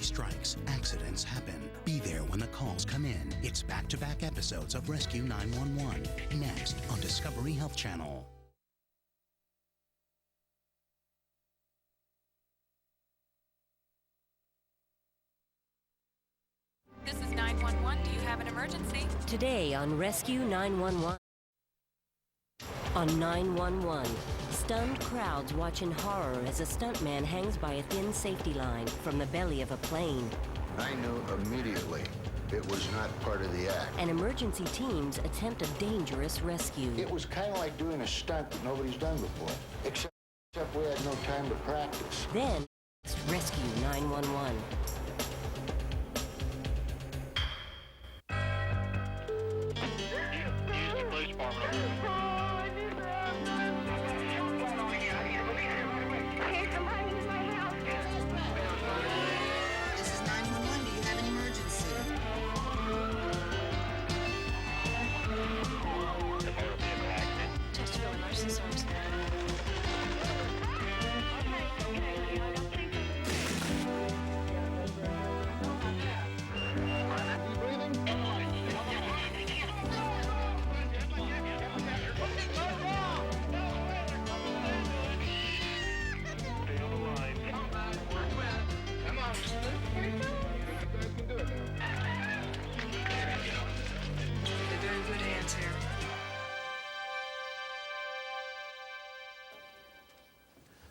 strikes, accidents happen. Be there when the calls come in. It's back-to-back episodes of Rescue 911. Next on Discovery Health Channel. This is 911. Do you have an emergency? Today on Rescue 911. On 911, stunned crowds watch in horror as a stuntman hangs by a thin safety line from the belly of a plane. I knew immediately it was not part of the act. And emergency teams attempt a dangerous rescue. It was kind of like doing a stunt that nobody's done before, except we had no time to practice. Then, it's Rescue 911.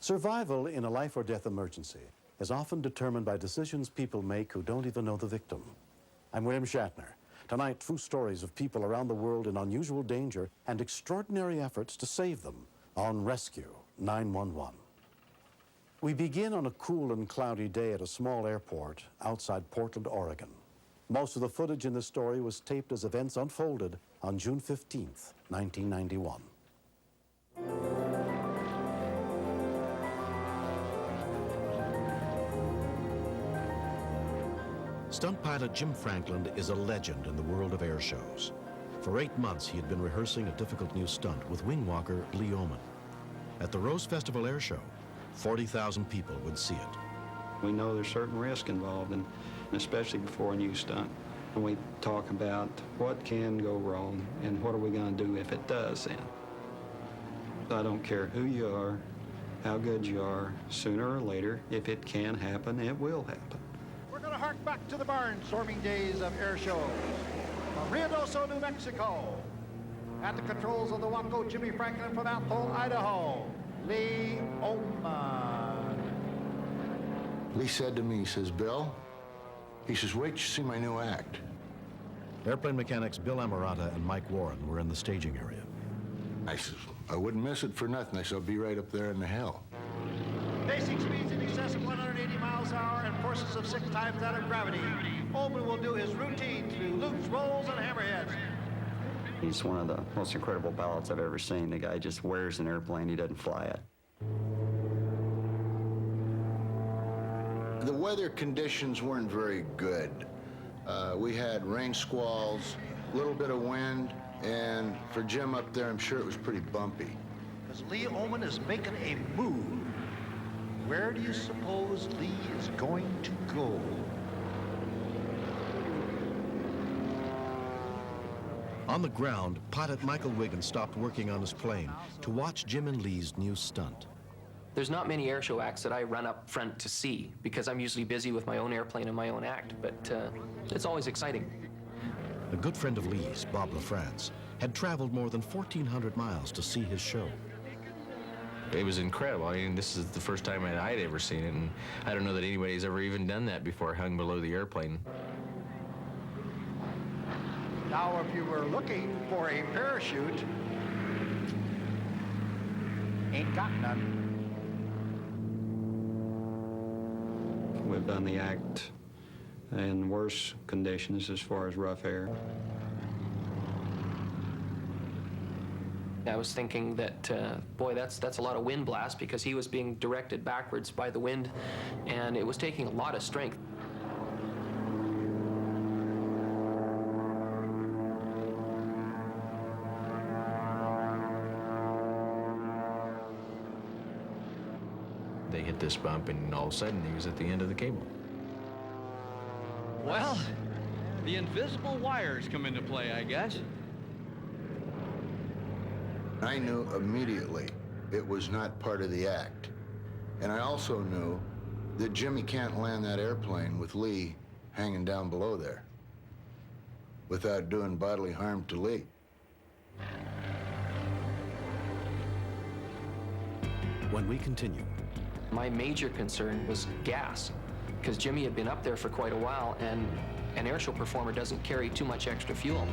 Survival in a life or death emergency is often determined by decisions people make who don't even know the victim. I'm William Shatner. Tonight, true stories of people around the world in unusual danger and extraordinary efforts to save them on Rescue 911. We begin on a cool and cloudy day at a small airport outside Portland, Oregon. Most of the footage in this story was taped as events unfolded on June 15th, 1991. Stunt pilot Jim Franklin is a legend in the world of air shows. For 8 months, he had been rehearsing a difficult new stunt with wing walker Lee Oman. At the Rose Festival Air Show, 40,000 people would see it. We know there's certain risk involved, and especially before a new stunt. And we talk about what can go wrong and what are we going to do if it does then. I don't care who you are, how good you are, sooner or later, if it can happen, it will happen. We're going to hark back to the barnstorming days of air shows. From Ruidoso, New Mexico. At the controls of the Waco, Jimmy Franklin from Athol, Idaho. Lee Oman. Lee said to me, he says, Bill, he says, wait till you see my new act. Airplane mechanics Bill Amarata and Mike Warren were in the staging area. I says, I wouldn't miss it for nothing. I said, I'll be right up there in the hell. Basic speeds in excess of 180 miles an hour and forces of 6 times that of gravity. Oman will do his routine through loops, rolls, and hammerheads. He's one of the most incredible pilots I've ever seen. The guy just wears an airplane, he doesn't fly it. The weather conditions weren't very good. We had rain squalls, a little bit of wind, and for Jim up there, I'm sure it was pretty bumpy. Because Lee Oman is making a move. Where do you suppose Lee is going to go? On the ground, pilot Michael Wiggins stopped working on his plane to watch Jim and Lee's new stunt. There's not many air show acts that I run up front to see because I'm usually busy with my own airplane and my own act, but it's always exciting. A good friend of Lee's, Bob LaFrance, had traveled more than 1,400 miles to see his show. It was incredible. I mean, this is the first time I'd ever seen it, and I don't know that anybody's ever even done that before, hung below the airplane. Now, if you were looking for a parachute, ain't got none. We've done the act in worse conditions as far as rough air. I was thinking that, boy, that's a lot of wind blast because he was being directed backwards by the wind, and it was taking a lot of strength. They hit this bump, and all of a sudden, he was at the end of the cable. Well, the invisible wires come into play, I guess. I knew immediately it was not part of the act. And I also knew that Jimmy can't land that airplane with Lee hanging down below there without doing bodily harm to Lee. When we continue, My major concern was gas, because Jimmy had been up there for quite a while, and an airshow performer doesn't carry too much extra fuel.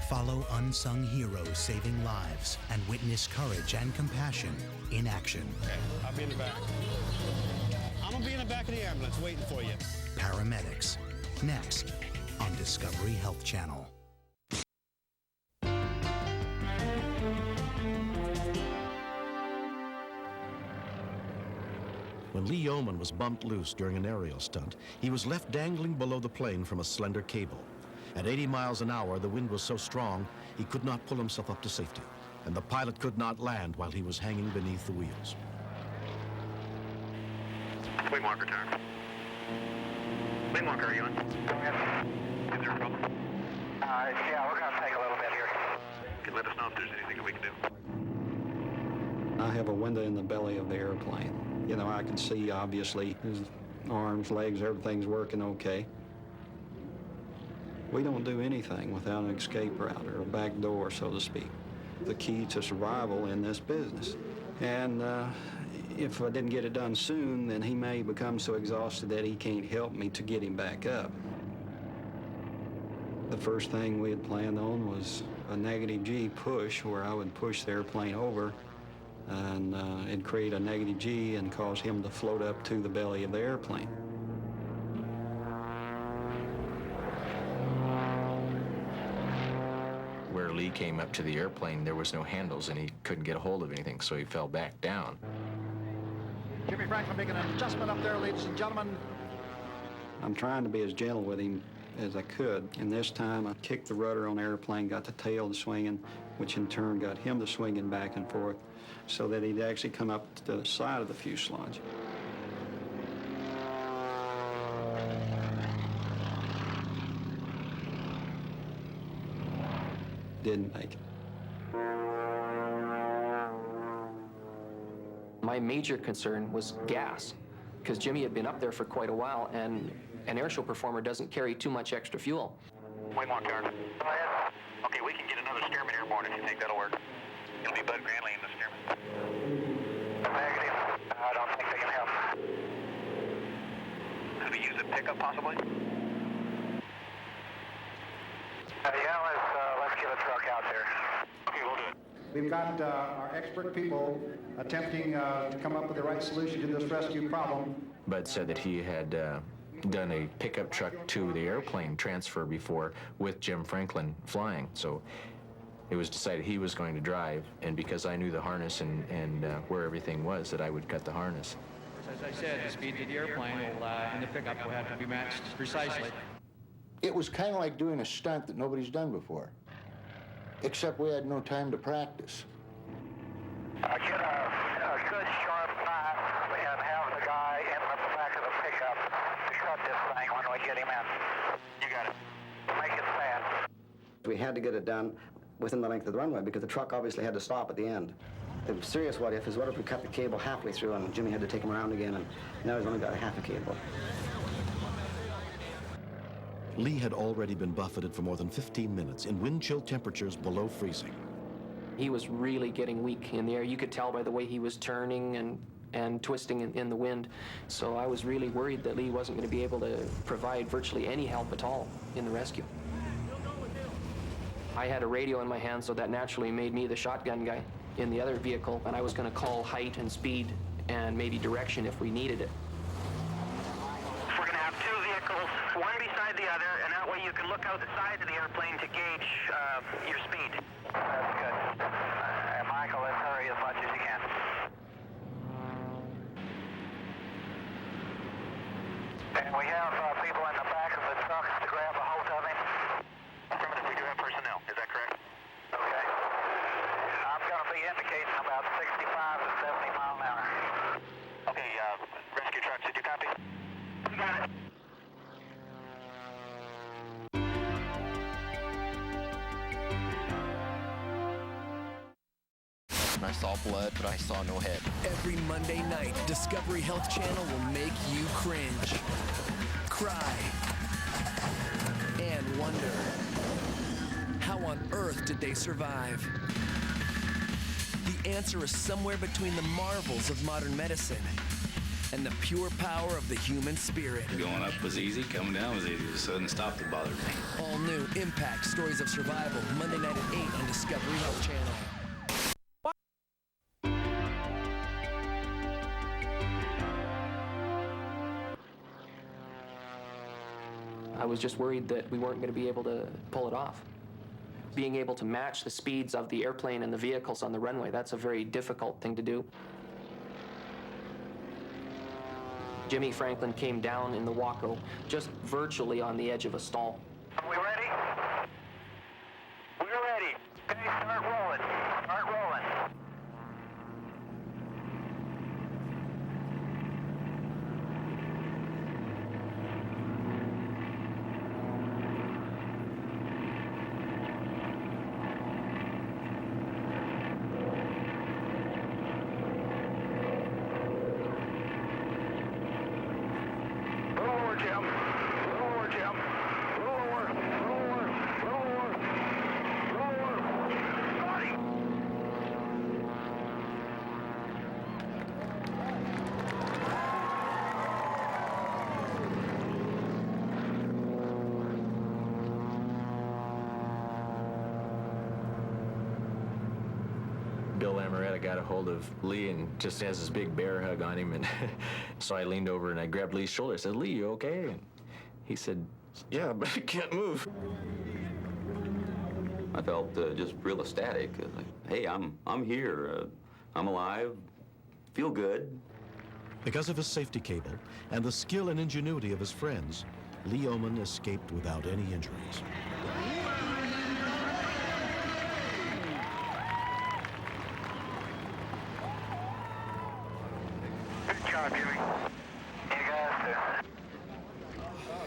Follow unsung heroes saving lives and witness courage and compassion in action. Okay, I'll be in the back. I'm gonna be in the back of the ambulance waiting for you. Paramedics, next on Discovery Health Channel. when Lee Yeoman was bumped loose during an aerial stunt, he was left dangling below the plane from a slender cable. At 80 miles an hour, the wind was so strong, he could not pull himself up to safety, and the pilot could not land while he was hanging beneath the wheels. Wing walker turn. Wing walker, are you on? Go ahead. Is there a problem? Yeah, we're going to take a little bit here. Okay, let us know if there's anything that we can do. I have a window in the belly of the airplane. You know, I can see, obviously, his arms, legs, everything's working okay. We don't do anything without an escape route or a back door, so to speak. The key to survival in this business. And if I didn't get it done soon, then he may become so exhausted that he can't help me to get him back up. The first thing we had planned on was a negative G push, where I would push the airplane over and it'd create a negative G and cause him to float up to the belly of the airplane. Where Lee came up to the airplane, there was no handles and he couldn't get a hold of anything, so he fell back down. Jimmy Franklin making an adjustment up there, ladies and gentlemen. I'm trying to be as gentle with him as I could, and this time I kicked the rudder on the airplane, got the tail to swinging, which in turn got him to swinging back and forth, so that he'd actually come up to the side of the fuselage. Didn't make it. My major concern was gas, because Jimmy had been up there for quite a while, and an airshow performer doesn't carry too much extra fuel. Wing walker turn. Go ahead. Okay, we can get another steerman airborne if you think that'll work. It'll be Bud Granley in the steerman. Negative. I don't think they can help. Could we use a pickup possibly? Yeah, let's get a truck out there. Okay, we'll do it. We've got our expert people attempting to come up with the right solution to this rescue problem. Bud said that he had done a pickup truck to the airplane transfer before with Jim Franklin flying, so it was decided he was going to drive, and because I knew the harness and where everything was, that I would cut the harness. As I said, the speed of the airplane and the pickup will have to be matched precisely. It was kind of like doing a stunt that nobody's done before, except we had no time to practice. Get a good sharp knife and have the guy in the back of the pickup to cut this thing when we get him in. You got it. Make it fast. We had to get it done within the length of the runway because the truck obviously had to stop at the end. The serious what if is what if we cut the cable halfway through and Jimmy had to take him around again, and now he's only got a half a cable. Lee had already been buffeted for more than 15 minutes in wind-chill temperatures below freezing. He was really getting weak in the air. You could tell by the way he was turning and twisting in the wind. So I was really worried that Lee wasn't going to be able to provide virtually any help at all in the rescue. I had a radio in my hand, so that naturally made me the shotgun guy in the other vehicle, and I was going to call height and speed and maybe direction if we needed it. We're going to have two vehicles, one beside the other, and that way you can look out the side of the airplane to gauge your speed. That's good. Michael, let's hurry as much as you can. And we have people in the back of the trucks to grab a hold of him. Affirmative, we do have personnel. Is that correct? Okay. I'm going to be indicating about 65 to 70 miles an hour. Okay, rescue trucks, did you copy? You got it. I saw blood, but I saw no head. Every Monday night, Discovery Health Channel will make you cringe, cry, and wonder, how on earth did they survive? The answer is somewhere between the marvels of modern medicine and the pure power of the human spirit. Going up was easy, coming down was easy. So it didn't stop to bother me. All new Impact Stories of Survival, Monday night at 8 on Discovery Health Channel. I was just worried that we weren't going to be able to pull it off. Being able to match the speeds of the airplane and the vehicles on the runway, that's a very difficult thing to do. Jimmy Franklin came down in the Waco, just virtually on the edge of a stall. Are we ready? We're ready. Okay, start rolling. Start rolling. Got a hold of Lee and just has this big bear hug on him, and so I leaned over and I grabbed Lee's shoulder. I said, "Lee, you okay?" And he said, "Yeah, but I can't move." I felt just real ecstatic. Like, hey, I'm here. I'm alive. Feel good. Because of his safety cable and the skill and ingenuity of his friends, Lee Oman escaped without any injuries.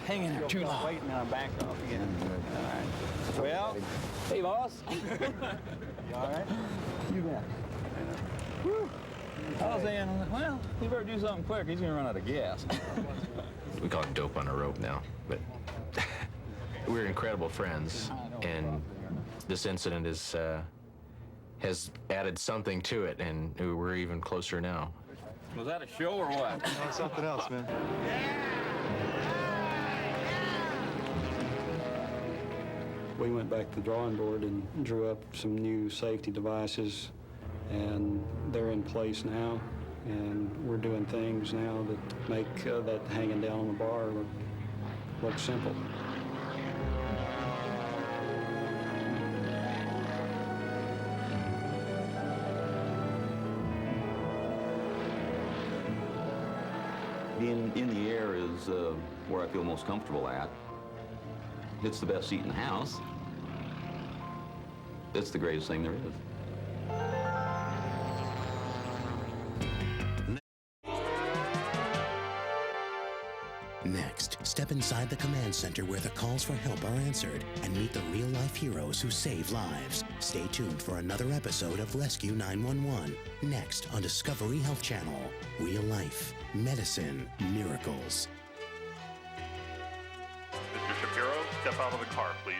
Hanging there too long. Waiting on back off again. All right. Well, hey, boss. You all right? You bet. Whew. I was saying, well, he better do something quick. He's going to run out of gas. We call it dope on a rope now, but we're incredible friends, and this incident has added something to it, and we're even closer now. Was that a show or what? No, it's something else, man. We went back to the drawing board and drew up some new safety devices, and they're in place now, and we're doing things now that make that hanging down on the bar look simple. Being in the air is where I feel most comfortable at. It's the best seat in the house. It's the greatest thing there is. Next, step inside the command center where the calls for help are answered and meet the real-life heroes who save lives. Stay tuned for another episode of Rescue 911. Next on Discovery Health Channel. Real life, medicine, miracles. Mr. Shapiro, step out of the car, please.